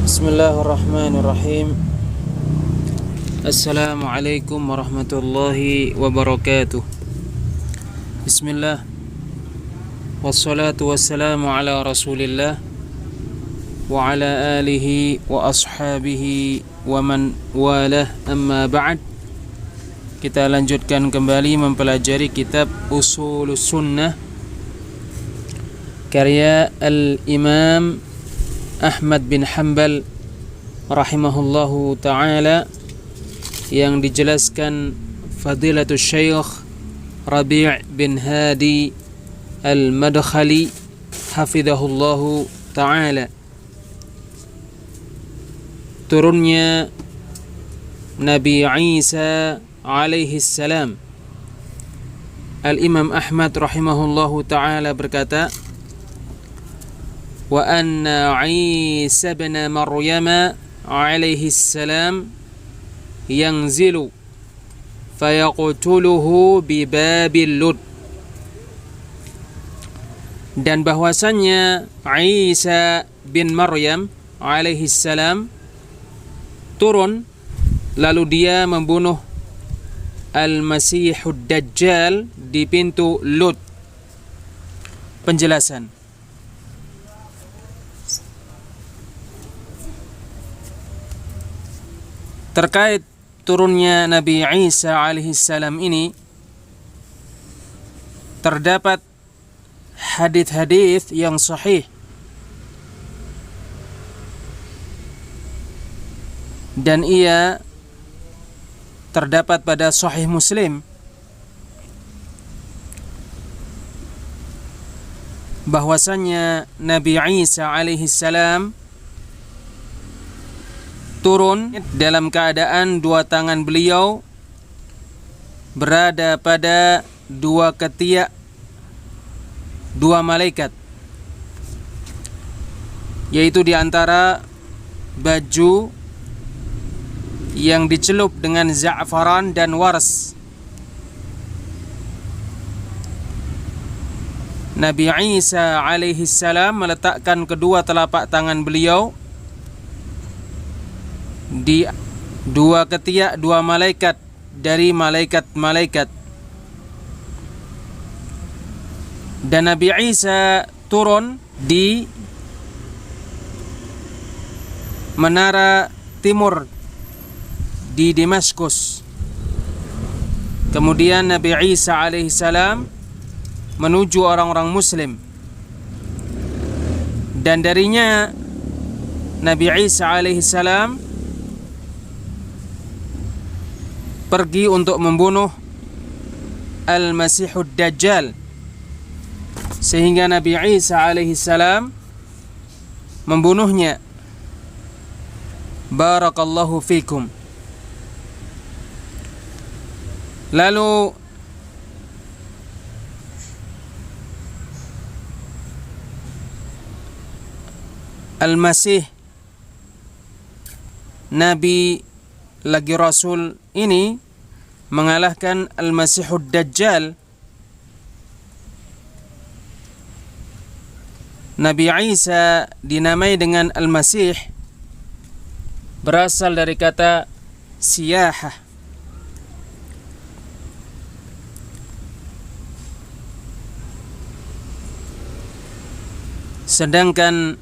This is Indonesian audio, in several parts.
Bismillahirrahmanirrahim. Assalamualaikum warahmatullahi wabarakatuh. Bismillah. Wassalatu wassalamu ala Rasulillah wa ala alihi wa ashabihi wa man walah, amma ba'd. Kita lanjutkan kembali mempelajari kitab Ushulus Sunnah karya Al-Imam Ahmad bin Hanbal rahimahullahu ta'ala, yang dijelaskan Fadilatul Syekh Rabi' bin Hadi Al-Madkhali hafidhahullahu ta'ala. Turunnya Nabi Isa alaihi salam. Al-Imam Ahmad rahimahullahu ta'ala berkata, wa anna Isa bin Maryam alaihi salam yanzilu fayaqtuluhu bi babil Lud. Dan bahwasannya Isa bin Maryam alaihi salam turun, lalu dia membunuh Al-Masihud Dajjal di pintu Lud. Penjelasan. Terkait turunnya Nabi Isa alaihissalam ini, terdapat hadis-hadis yang sahih dan ia terdapat pada Sahih Muslim bahwasannya Nabi Isa alaihissalam turun dalam keadaan dua tangan beliau berada pada dua ketiak dua malaikat, yaitu di antara baju yang dicelup dengan za'faran dan wars. Nabi Isa alaihissalam meletakkan kedua telapak tangan beliau di dua ketiak dua malaikat dari malaikat-malaikat, dan Nabi Isa turun di menara timur di Damaskus. Kemudian Nabi Isa alaihissalam menuju orang-orang muslim, dan darinya Nabi Isa alaihissalam pergi untuk membunuh Al-Masihud Dajjal, sehingga Nabi Isa alaihissalam membunuhnya. Barakallahu fikum. Lalu Al-Masih, Nabi lagi Rasul ini, mengalahkan Al-Masihud Dajjal. Nabi Isa dinamai dengan Al-Masih berasal dari kata siyahah. Sedangkan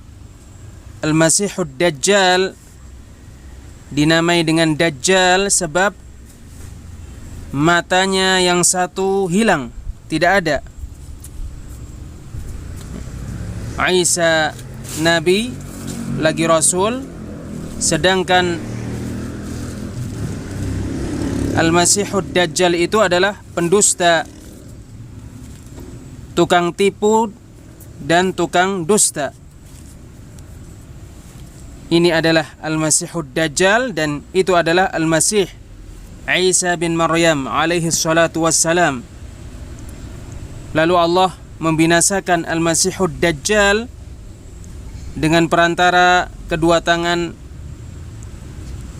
Al-Masihud Dajjal dinamai dengan Dajjal sebab matanya yang satu hilang, tidak ada. Isa Nabi lagi Rasul, sedangkan Al-Masihud Dajjal itu adalah pendusta, tukang tipu dan tukang dusta. Ini adalah Al-Masihud Dajjal dan itu adalah Al-Masih Isa bin Maryam alaihi salatu wassalam. Lalu Allah membinasakan Al-Masihud Dajjal dengan perantara kedua tangan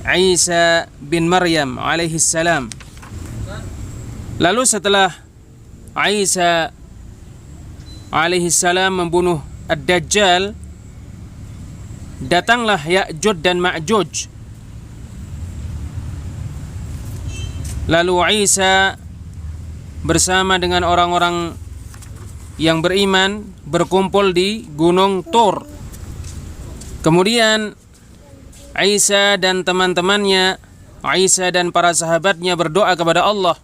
Isa bin Maryam alaihi salam. Lalu setelah Isa alaihi salam membunuh Ad-Dajjal, datanglah Ya'juj dan Ma'juj. Lalu Isa bersama dengan orang-orang yang beriman berkumpul di Gunung Tur. Kemudian Isa dan teman-temannya, Isa dan para sahabatnya berdoa kepada Allah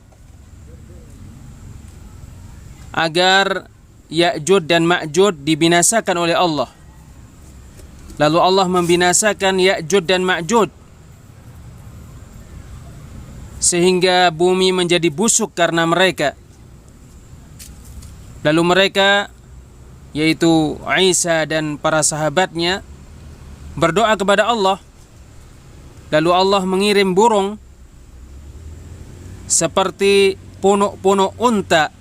agar Ya'juj dan Ma'juj dibinasakan oleh Allah. Lalu Allah membinasakan Ya'juj dan Ma'juj sehingga bumi menjadi busuk karena mereka. Lalu mereka, yaitu Isa dan para sahabatnya, berdoa kepada Allah. Lalu Allah mengirim burung seperti punuk-punuk unta.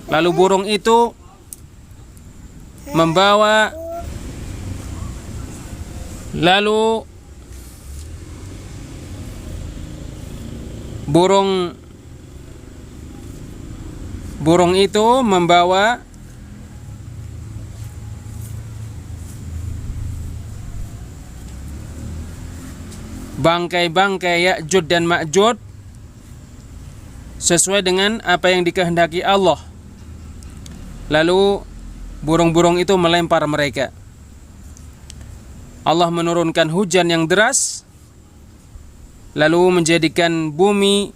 Lalu burung itu membawa, lalu burung itu membawa bangkai-bangkai Ya'juj dan Ma'juj sesuai dengan apa yang dikehendaki Allah. Lalu burung-burung itu melempar mereka. Allah menurunkan hujan yang deras, lalu menjadikan bumi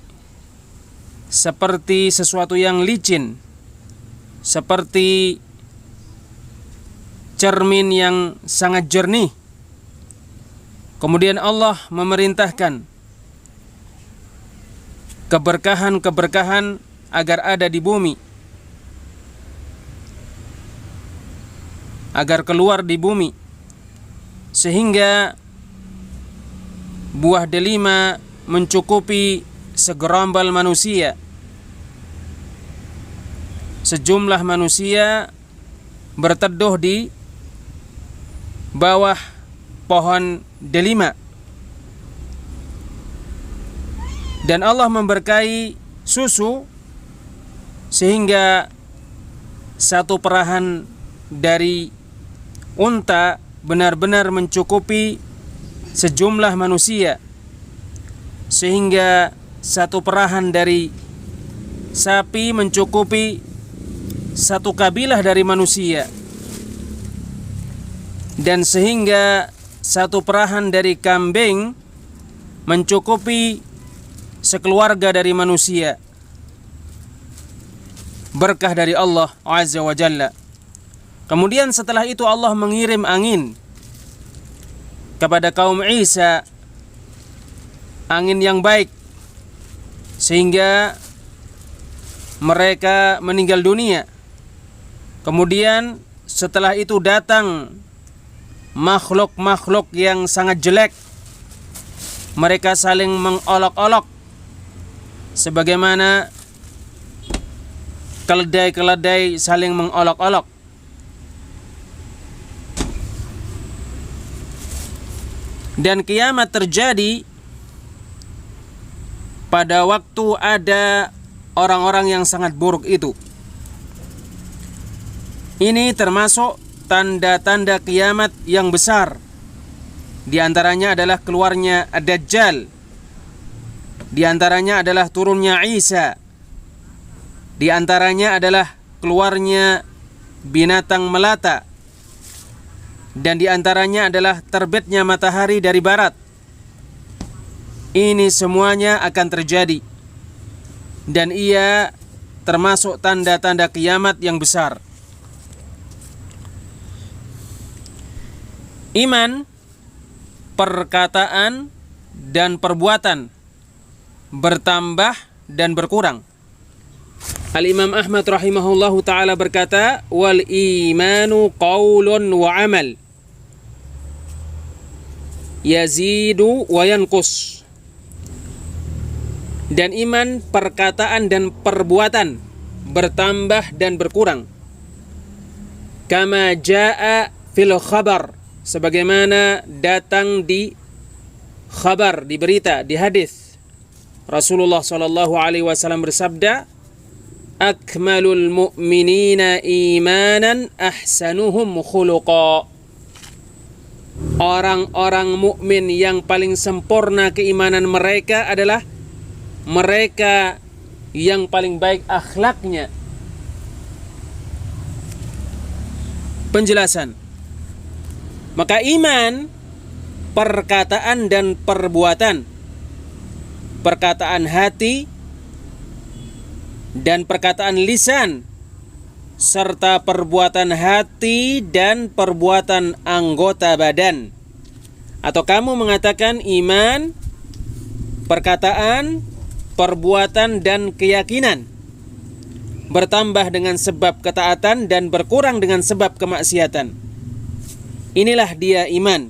seperti sesuatu yang licin, seperti cermin yang sangat jernih. Kemudian Allah memerintahkan keberkahan-keberkahan agar ada di bumi, agar keluar di bumi, sehingga buah delima mencukupi segerombal manusia. Sejumlah manusia berteduh di bawah pohon delima. Dan Allah memberkahi susu sehingga satu perahan dari unta benar-benar mencukupi sejumlah manusia, sehingga satu perahan dari sapi mencukupi satu kabilah dari manusia, dan sehingga satu perahan dari kambing mencukupi sekeluarga dari manusia. Berkah dari Allah Azza wa Jalla. Kemudian setelah itu Allah mengirim angin kepada kaum Isa, angin yang baik, sehingga mereka meninggal dunia. Kemudian setelah itu datang makhluk-makhluk yang sangat jelek. Mereka saling mengolok-olok sebagaimana keledai-keledai saling mengolok-olok. Dan kiamat terjadi pada waktu ada orang-orang yang sangat buruk itu. Ini termasuk tanda-tanda kiamat yang besar. Di antaranya adalah keluarnya Ad-Dajjal. Di antaranya adalah turunnya Isa. Di antaranya adalah keluarnya binatang melata. Dan di antaranya adalah terbitnya matahari dari barat. Ini semuanya akan terjadi. Dan ia termasuk tanda-tanda kiamat yang besar. Iman, perkataan, dan perbuatan bertambah dan berkurang. Al-Imam Ahmad rahimahullahu ta'ala berkata, wal imanu qaulun wa amal, yazidu wa yanqus. Dan iman, perkataan, dan perbuatan bertambah dan berkurang. Kama jaa fil khabar, sebagaimana datang di khabar, di berita, di hadis. Rasulullah sallallahu alaihi wasallam bersabda, akmalul mu'minina imanan ahsanuhum khuluqa. orang-orang mukmin yang paling sempurna keimanan mereka adalah mereka yang paling baik akhlaknya. Penjelasan. Maka iman perkataan dan perbuatan, perkataan hati dan perkataan lisan, serta perbuatan hati dan perbuatan anggota badan. Atau kamu mengatakan iman perkataan, perbuatan dan keyakinan, bertambah dengan sebab ketaatan dan berkurang dengan sebab kemaksiatan. Inilah dia iman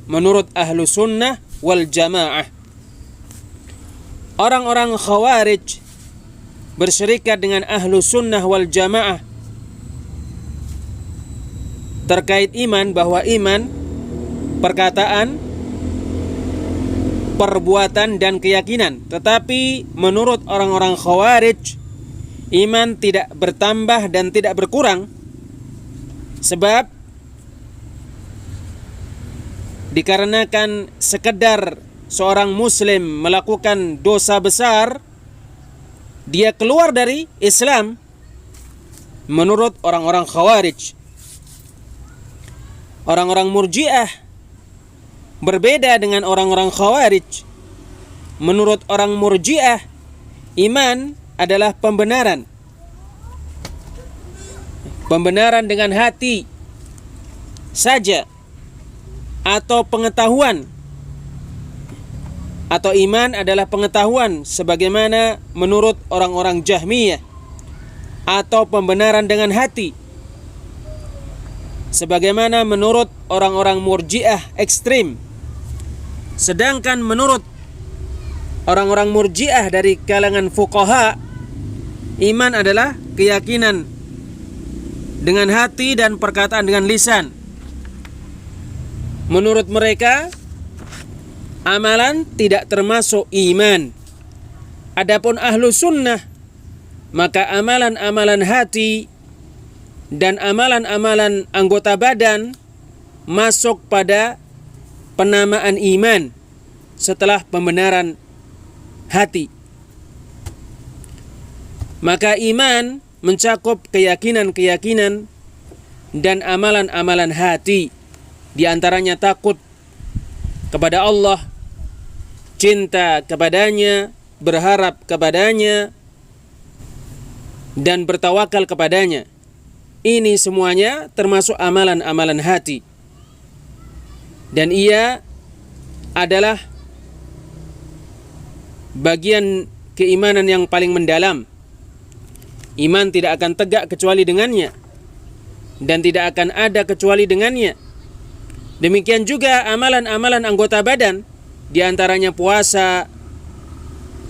menurut ahlu sunnah wal jamaah. Orang-orang khawarij berserikat dengan ahlu sunnah wal jamaah terkait iman, bahwa iman perkataan, perbuatan dan keyakinan. Tetapi menurut orang-orang khawarij, iman tidak bertambah dan tidak berkurang, sebab dikarenakan sekedar seorang muslim melakukan dosa besar, dia keluar dari Islam menurut orang-orang khawarij. Orang-orang murji'ah berbeda dengan orang-orang khawarij. Menurut orang murji'ah, iman adalah pembenaran. Pembenaran dengan hati saja, atau pengetahuan. Atau iman adalah pengetahuan sebagaimana menurut orang-orang Jahmiyah, atau pembenaran dengan hati sebagaimana menurut orang-orang murji'ah ekstrim. Sedangkan menurut orang-orang murji'ah dari kalangan fuqaha, iman adalah keyakinan dengan hati dan perkataan dengan lisan. Menurut mereka, amalan tidak termasuk iman. Adapun ahlu sunnah, maka amalan-amalan hati dan amalan-amalan anggota badan masuk pada penamaan iman setelah pembenaran hati. Maka iman mencakup keyakinan-keyakinan dan amalan-amalan hati. Di antaranya takut kepada Allah, cinta kepadanya, berharap kepadanya, dan bertawakal kepadanya. Ini semuanya termasuk amalan-amalan hati. Dan ia adalah bagian keimanan yang paling mendalam. Iman tidak akan tegak kecuali dengannya, dan tidak akan ada kecuali dengannya. Demikian juga amalan-amalan anggota badan, di antaranya puasa,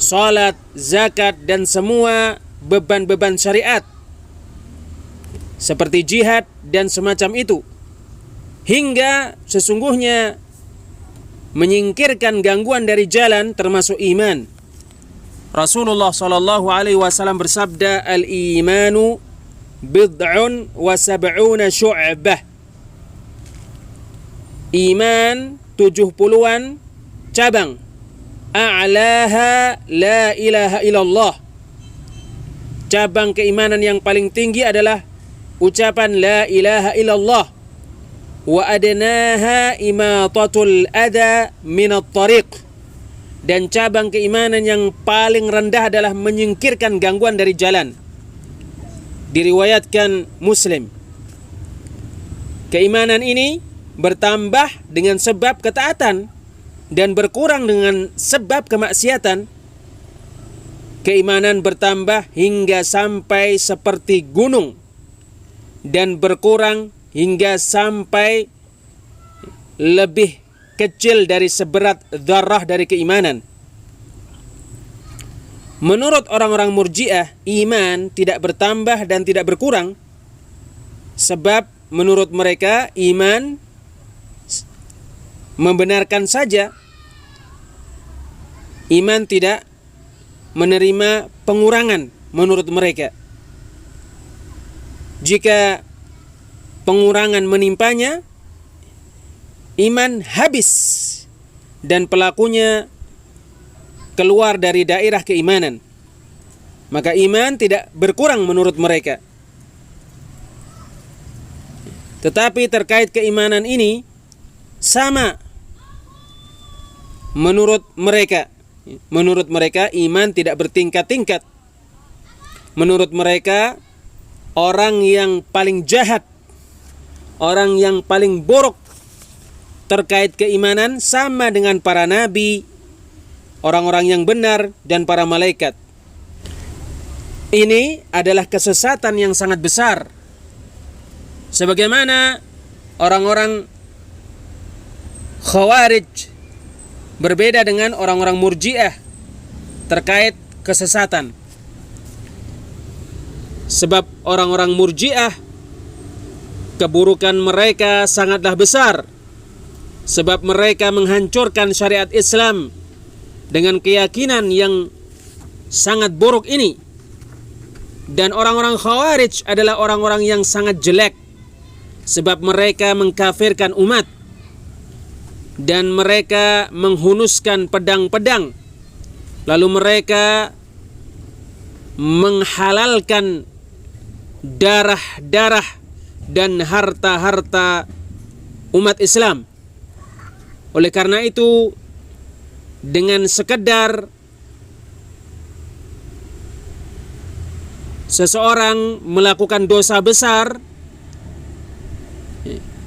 salat, zakat, dan semua beban-beban syariat seperti jihad dan semacam itu, hingga sesungguhnya menyingkirkan gangguan dari jalan termasuk iman. Rasulullah sallallahu alaihi wasallam bersabda, "Al-imanu bid'un wa sab'una syu'bah." Iman 70-an cabang. A'laha la ilaha illallah. Cabang keimanan yang paling tinggi adalah ucapan la ilaha illallah. Wa adnaha imatatul adha minat tariq. Dan cabang keimanan yang paling rendah adalah menyingkirkan gangguan dari jalan. Diriwayatkan Muslim. Keimanan ini bertambah dengan sebab ketaatan dan berkurang dengan sebab kemaksiatan. Keimanan bertambah hingga sampai seperti gunung dan berkurang hingga sampai lebih kecil dari seberat dzarrah dari keimanan. Menurut orang-orang murji'ah, iman tidak bertambah dan tidak berkurang, sebab menurut mereka iman membenarkan saja, iman tidak menerima pengurangan menurut mereka. Jika pengurangan menimpanya, iman habis dan pelakunya keluar dari daerah keimanan, maka iman tidak berkurang menurut mereka. Tetapi terkait keimanan ini sama menurut mereka. Menurut mereka iman tidak bertingkat-tingkat. Menurut mereka orang yang paling jahat, orang yang paling buruk terkait keimanan sama dengan para nabi, orang-orang yang benar, dan para malaikat. Ini adalah kesesatan yang sangat besar. Sebagaimana orang-orang Khawarij berbeda dengan orang-orang Murji'ah terkait kesesatan. Sebab orang-orang Murji'ah keburukan mereka sangatlah besar. Sebab mereka menghancurkan syariat Islam dengan keyakinan yang sangat buruk ini. Dan orang-orang Khawarij adalah orang-orang yang sangat jelek, sebab mereka mengkafirkan umat dan mereka menghunuskan pedang-pedang, lalu mereka menghalalkan darah-darah dan harta-harta umat Islam. Oleh karena itu, dengan sekedar seseorang melakukan dosa besar,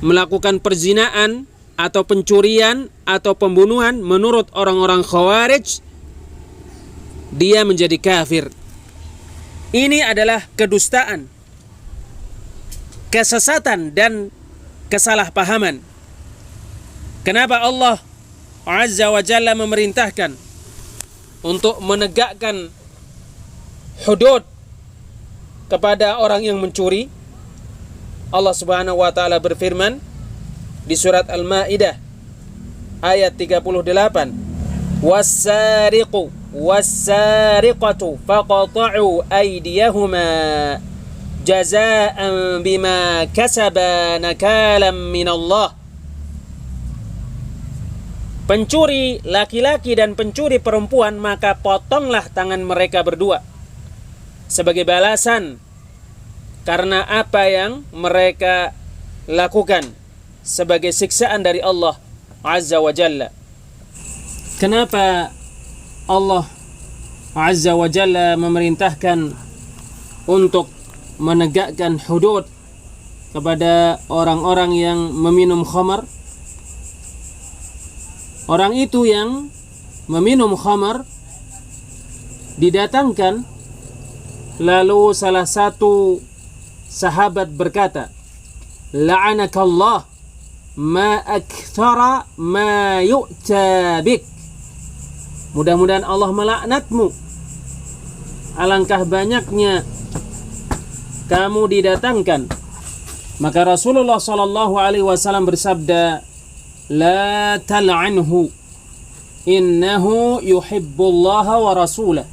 melakukan perzinaan atau pencurian atau pembunuhan, menurut orang-orang Khawarij dia menjadi kafir. Ini adalah kedustaan, kesesatan dan kesalahpahaman. Kenapa Allah Azza wa Jalla memerintahkan untuk menegakkan hudud kepada orang yang mencuri? Allah Subhanahu wa taala berfirman di surat Al-Maidah ayat 38, "Was-sariqu was-sariqatu faqata'u aydiyahuma jazaa'an bima kasaba nakalan minallah." Pencuri laki-laki dan pencuri perempuan, maka potonglah tangan mereka berdua sebagai balasan karena apa yang mereka lakukan, sebagai siksaan dari Allah Azza wa Jalla. Kenapa Allah Azza wa Jalla memerintahkan untuk menegakkan hudud kepada orang-orang yang meminum khamar? Orang itu yang meminum khamar didatangkan, lalu salah satu sahabat berkata, "La'anakallah ma akthara ma yu'ta bik." Mudah-mudahan Allah melaknatmu, alangkah banyaknya kamu didatangkan. Maka Rasulullah sallallahu alaihi wasallam bersabda, "La tal'anhu, innahu yuhibbullaha wa rasulah."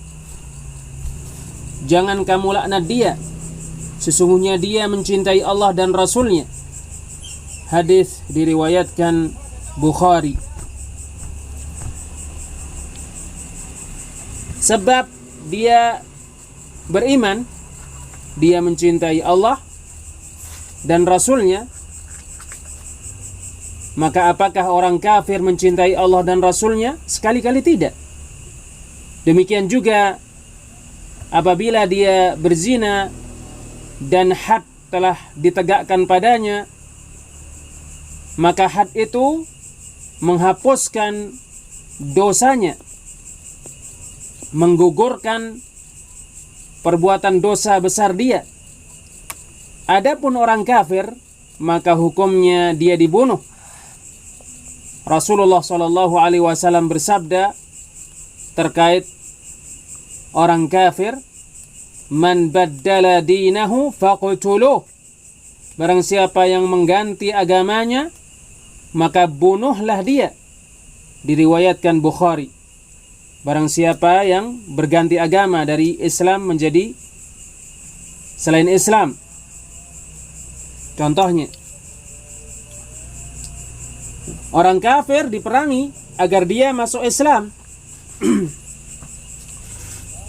Jangan kamu laknat dia, sesungguhnya dia mencintai Allah dan Rasulnya. Hadis diriwayatkan Bukhari. Sebab dia beriman, dia mencintai Allah dan Rasulnya, maka apakah orang kafir mencintai Allah dan Rasulnya? Sekali-kali tidak. Demikian juga apabila dia berzina dan had telah ditegakkan padanya, maka had itu menghapuskan dosanya, menggugurkan perbuatan dosa besar dia. Adapun orang kafir, maka hukumnya dia dibunuh. Rasulullah sallallahu alaihi wasallam bersabda terkait orang kafir, "Man baddala dinahu faqtuluh." Barang siapa yang mengganti agamanya, maka bunuhlah dia. Diriwayatkan Bukhari. Barang siapa yang berganti agama dari Islam menjadi selain Islam. Contohnya, Orang kafir diperangi agar dia masuk Islam.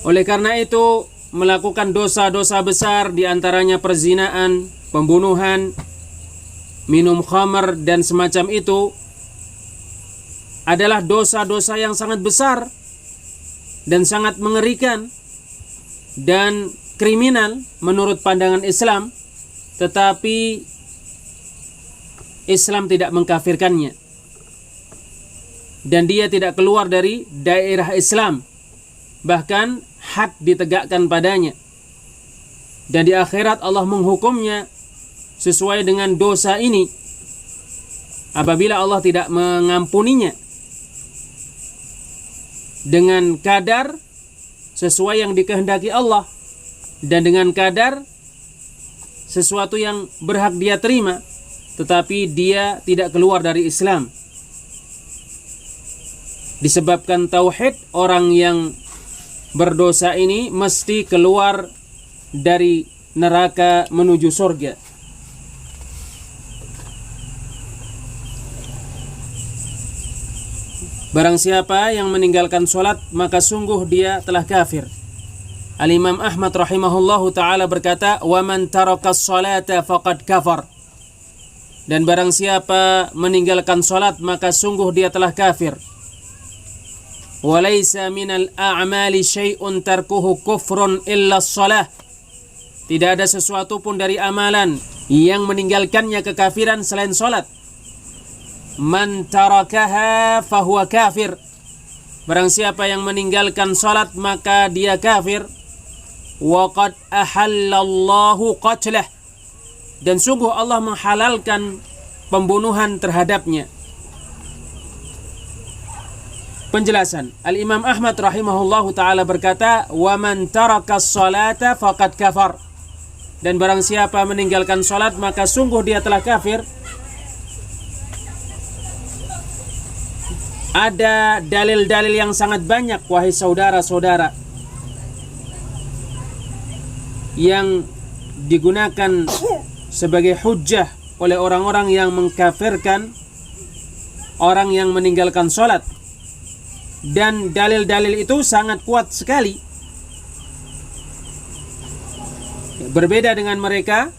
Oleh karena itu, melakukan dosa-dosa besar diantaranya perzinaan, pembunuhan, minum khamar dan semacam itu adalah dosa-dosa yang sangat besar dan sangat mengerikan dan kriminal menurut pandangan Islam, tetapi Islam tidak mengkafirkannya dan dia tidak keluar dari daerah Islam, bahkan had ditegakkan padanya, dan di akhirat Allah menghukumnya sesuai dengan dosa ini apabila Allah tidak mengampuninya dengan kadar sesuai yang dikehendaki Allah dan dengan kadar sesuatu yang berhak dia terima, tetapi dia tidak keluar dari Islam. Disebabkan tauhid, orang yang berdosa ini mesti keluar dari neraka menuju surga. Barang siapa yang meninggalkan sholat, maka sungguh dia telah kafir. Al-Imam Ahmad rahimahullahu ta'ala berkata, wa man taraka sholata faqad kafar. Dan barang siapa meninggalkan sholat, maka sungguh dia telah kafir. Wa laysa minal a'mali syai'un tarkuhu kufrun illa sholah. Tidak ada sesuatu pun dari amalan yang meninggalkannya kekafiran selain sholat. Man tarakaha fahuwa kafir. Barang siapa yang meninggalkan sholat, maka dia kafir. Wa qad ahallallahu qatlah. Dan sungguh Allah menghalalkan pembunuhan terhadapnya. Penjelasan, Al-Imam Ahmad rahimahullahu ta'ala berkata, wa man taraka sholata faqad kafar. Dan barang siapa meninggalkan sholat, maka sungguh dia telah kafir. Ada dalil-dalil yang sangat banyak, wahai saudara-saudara, yang digunakan sebagai hujjah oleh orang-orang yang mengkafirkan orang yang meninggalkan sholat. Dan dalil-dalil itu sangat kuat sekali. Berbeda dengan mereka,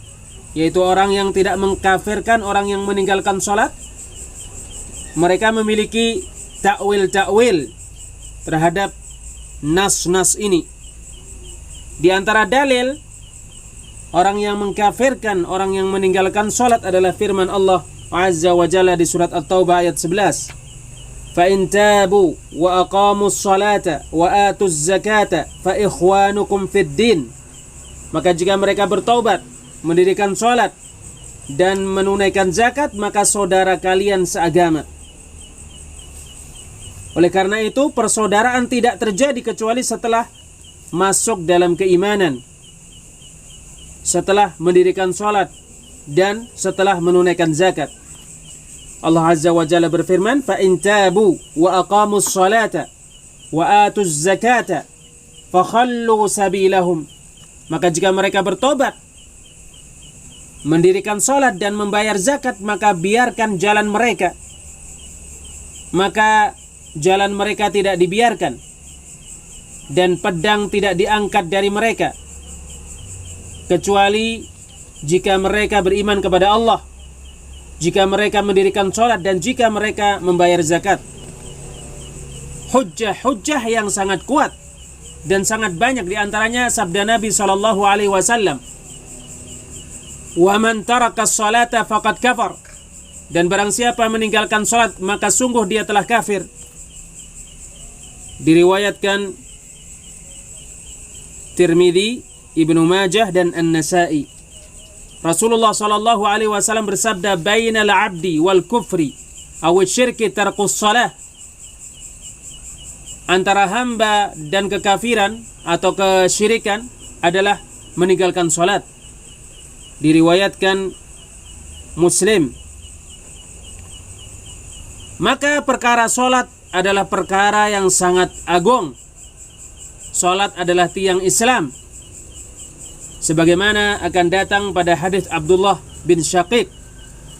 yaitu orang yang tidak mengkafirkan orang yang meninggalkan sholat. Mereka memiliki takwil-takwil terhadap nas-nas ini. Di antara dalil orang yang mengkafirkan orang yang meninggalkan sholat adalah firman Allah Azza wa Jalla di surat At-Taubah ayat 11. Fa in tabu wa aqamus salata wa atuz zakata fa ikhwanukum fid din. Maka jika mereka bertaubat, mendirikan sholat dan menunaikan zakat, maka saudara kalian seagama. Oleh karena itu, persaudaraan tidak terjadi kecuali setelah masuk dalam keimanan, setelah mendirikan sholat, dan setelah menunaikan zakat. Allah Azza wa Jalla berfirman, fa in tabu wa aqamus salata wa atuz zakata fa khallu sabilahum. Maka jika mereka bertobat, mendirikan sholat dan membayar zakat, maka biarkan jalan mereka. Maka jalan mereka tidak dibiarkan, dan pedang tidak diangkat dari mereka, kecuali jika mereka beriman kepada Allah, jika mereka mendirikan sholat, dan jika mereka membayar zakat. Hujjah-hujjah yang sangat kuat dan sangat banyak, diantaranya sabda Nabi SAW, wa man taraka sholata faqad kafar. Dan barang siapa meninggalkan sholat, maka sungguh dia telah kafir. Diriwayatkan Tirmidzi, Ibnu Majah dan An-Nasa'i. Rasulullah sallallahu alaihi wasallam bersabda, bainal 'abdi wal kufri aw syirki tarkus shalah. Antara hamba dan kekafiran atau kesyirikan adalah meninggalkan salat. Diriwayatkan Muslim. Maka perkara salat adalah perkara yang sangat agung. Salat adalah tiang Islam, sebagaimana akan datang pada hadis Abdullah bin Syaqiq.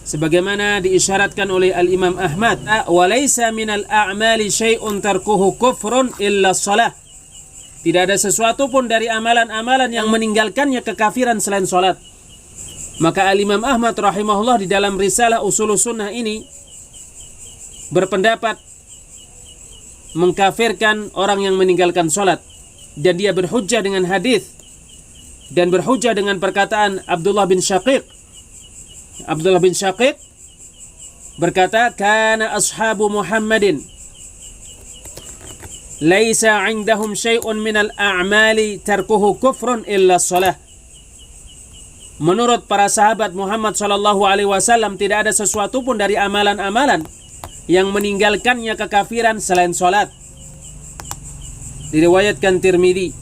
sebagaimana diisyaratkan oleh Al-Imam Ahmad, walaysa minal a'mali syai'un tarkuhu kufrun illa shalah. Tidak ada sesuatu pun dari amalan-amalan yang meninggalkannya kekafiran selain salat. Maka Al-Imam Ahmad rahimahullah di dalam risalah Ushulus Sunnah ini berpendapat mengkafirkan orang yang meninggalkan salat, dan dia berhujjah dengan hadis dan berhujjah dengan perkataan Abdullah bin Syaqiq. Abdullah bin Syaqiq berkata, kana ashabu Muhammadin laisa indahum syai'un minal a'mali tarkuhu kufrun illa shalah. Menurut para sahabat Muhammad sallallahu alaihi wasallam, tidak ada sesuatu pun dari amalan-amalan yang meninggalkannya kekafiran selain salat. Diriwayatkan Tirmidzi.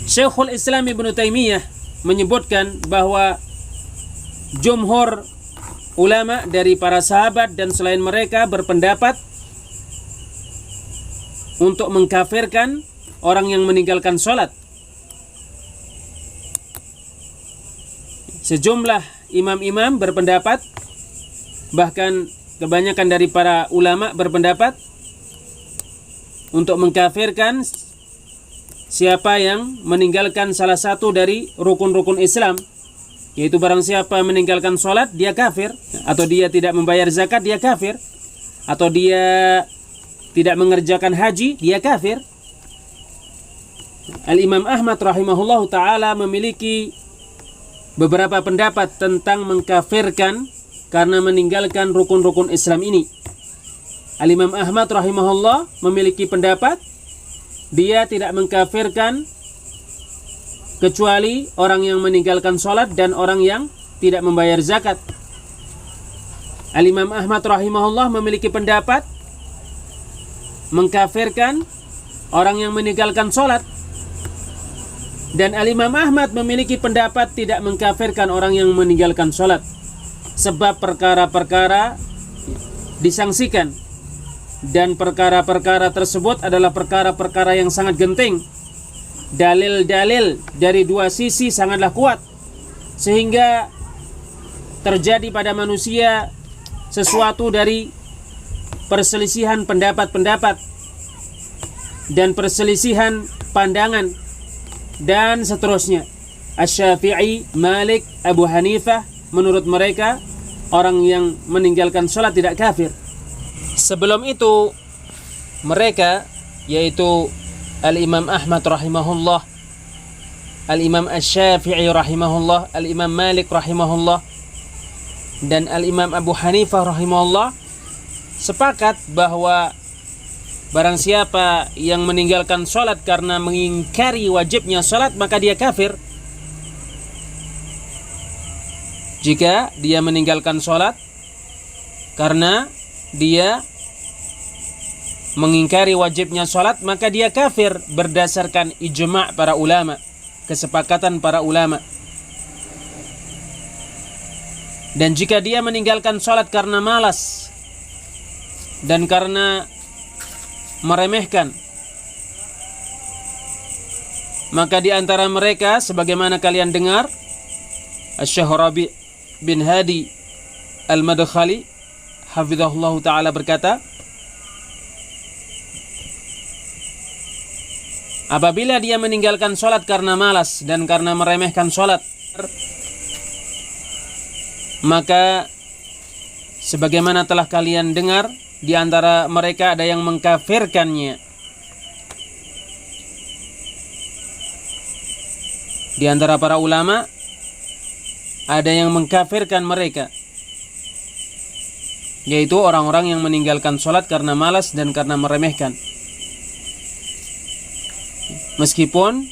Syekhul Islam Ibnu Taimiyah menyebutkan bahwa jumhur ulama dari para sahabat dan selain mereka berpendapat untuk mengkafirkan orang yang meninggalkan sholat. Sejumlah imam-imam berpendapat, bahkan kebanyakan dari para ulama berpendapat untuk mengkafirkan siapa yang meninggalkan salah satu dari rukun-rukun Islam, yaitu barang siapa meninggalkan sholat, dia kafir. Atau dia tidak membayar zakat, dia kafir. Atau dia tidak mengerjakan haji, dia kafir. Al-Imam Ahmad rahimahullahu ta'ala memiliki beberapa pendapat tentang mengkafirkan karena meninggalkan rukun-rukun Islam ini. Al-Imam Ahmad rahimahullah memiliki pendapat dia tidak mengkafirkan kecuali orang yang meninggalkan sholat dan orang yang tidak membayar zakat. Al-Imam Ahmad rahimahullah memiliki pendapat mengkafirkan orang yang meninggalkan sholat, dan Al-Imam Ahmad memiliki pendapat tidak mengkafirkan orang yang meninggalkan sholat, sebab perkara-perkara disangsikan, dan perkara-perkara tersebut adalah perkara-perkara yang sangat genting. Dalil-dalil dari dua sisi sangatlah kuat, sehingga terjadi pada manusia sesuatu dari perselisihan pendapat-pendapat dan perselisihan pandangan dan seterusnya. Asy-Syafi'i, Malik, Abu Hanifah, menurut mereka orang yang meninggalkan sholat tidak kafir. Sebelum itu mereka, yaitu Al-Imam Ahmad rahimahullah, Al-Imam Asy-Syafi'i rahimahullah, Al-Imam Malik rahimahullah, dan Al-Imam Abu Hanifah rahimahullah sepakat bahwa barang siapa yang meninggalkan sholat karena mengingkari wajibnya sholat, maka dia kafir. Jika dia meninggalkan sholat karena dia mengingkari wajibnya sholat, maka dia kafir berdasarkan ijma' para ulama, kesepakatan para ulama. Dan jika dia meninggalkan sholat karena malas dan karena meremehkan, maka di antara mereka, sebagaimana kalian dengar, Asy-Syaikh Rabi' bin Hadi Al-Madkhali hafizahullah ta'ala berkata, apabila dia meninggalkan sholat karena malas dan karena meremehkan sholat, maka sebagaimana telah kalian dengar, di antara mereka ada yang mengkafirkannya. Di antara para ulama ada yang mengkafirkan mereka, yaitu orang-orang yang meninggalkan sholat karena malas dan karena meremehkan. Meskipun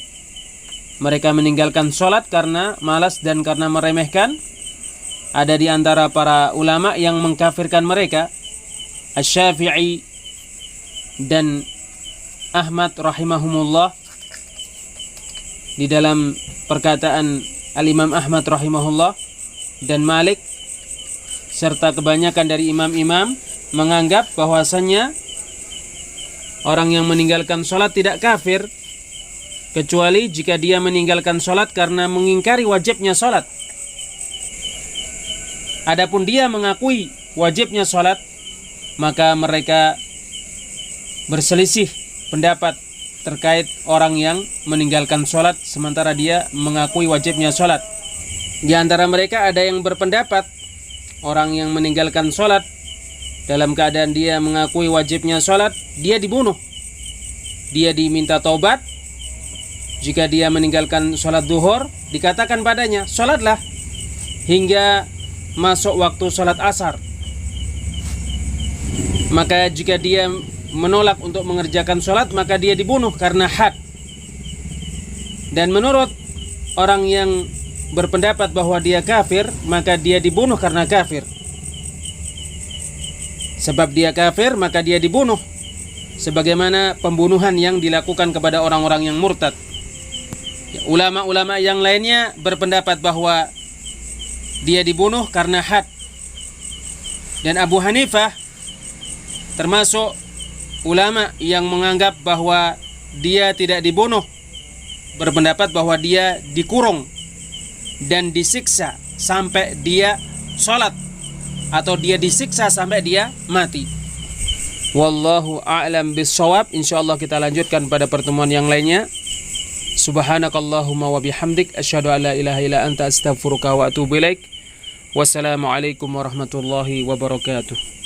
mereka meninggalkan sholat karena malas dan karena meremehkan, ada di antara para ulama yang mengkafirkan mereka. Asy-Syafi'i dan Ahmad rahimahumullah, di dalam perkataan Al-Imam Ahmad rahimahullah dan Malik serta kebanyakan dari imam-imam menganggap bahwasannya orang yang meninggalkan sholat tidak kafir, kecuali jika dia meninggalkan sholat karena mengingkari wajibnya sholat. Adapun dia mengakui wajibnya sholat, maka mereka berselisih pendapat terkait orang yang meninggalkan sholat sementara dia mengakui wajibnya sholat. Di antara mereka ada yang berpendapat orang yang meninggalkan sholat dalam keadaan dia mengakui wajibnya sholat, dia dibunuh. Dia diminta taubat. Jika dia meninggalkan sholat duhur, dikatakan padanya, sholatlah hingga masuk waktu sholat asar. Maka jika dia menolak untuk mengerjakan sholat, maka dia dibunuh karena had. Dan menurut orang yang berpendapat bahwa dia kafir, maka dia dibunuh karena kafir. Sebab dia kafir, maka dia dibunuh sebagaimana pembunuhan yang dilakukan kepada orang-orang yang murtad. Ulama-ulama yang lainnya berpendapat bahwa dia dibunuh karena had. Dan Abu Hanifah termasuk ulama yang menganggap bahwa dia tidak dibunuh, berpendapat bahwa dia dikurung dan disiksa sampai dia sholat, atau dia disiksa sampai dia mati. Wallahu a'lam bissawab. Insyaallah kita lanjutkan pada pertemuan yang lainnya. Subhanakallahumma wa bihamdik asyhadu an la ilaha illa anta astaghfiruka wa atubu ilaik. Wassalamualaikum warahmatullahi wabarakatuh.